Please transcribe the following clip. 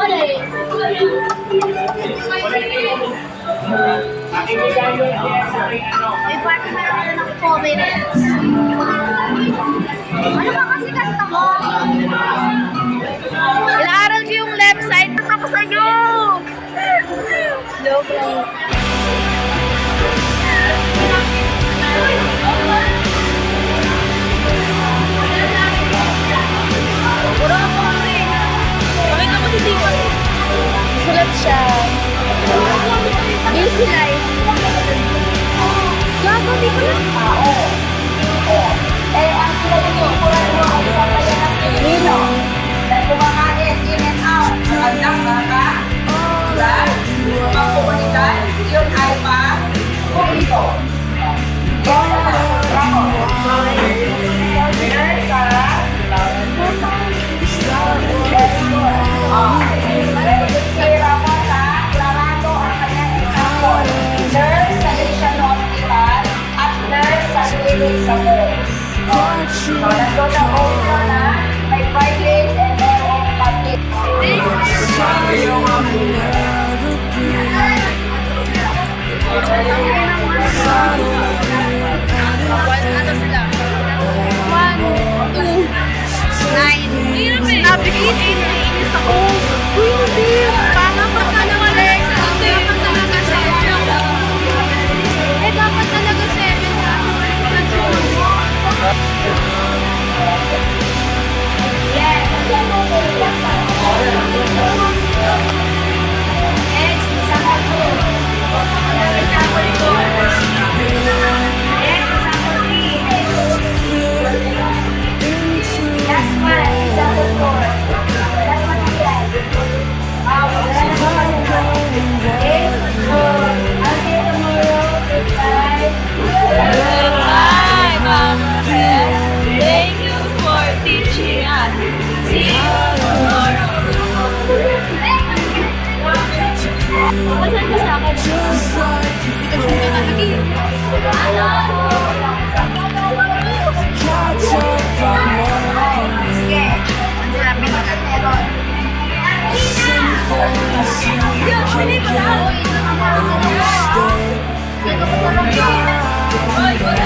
May party na lang ng 4 minutes. Ano ba kasi kasta mo? Inaaral ko yung left side. Tapos sa'yo! Joke lang. Puro ako kasi. Pakita mo si Tito. Sulat siya. Busy life. Gago, di ko na. Ang pinagkukulan mo ay sa kanya ng Pilipino na kumakain in and out ng kanyang baka, ulan, mga komunidad, yun ay pang-publiko. Yan sa programo. Si Ramon na klarado ang kanyang example. Nurse sa Asian Hospital at nurse sa clinic sa Boys. So, nandun ang owner na may private and merong public. Ano sila? 1, 2, 9. Napikit, inis ako. Uy, hindi. Dapat talaga, Lex. Dapat talaga 7. Dapat talaga 7. Yes. Next, example 2. Example 2. Example 3. Last one, example 4. Last one is that. I'll see you tomorrow. Goodbye. Goodbye, Mama. Thank you for teaching us. See you tomorrow. Masan ka sa akin? Kasi ka lagi. Sige. Ang sabi mo na meron. Yan, sili ko na. Dito ko na lang. Ay, wala.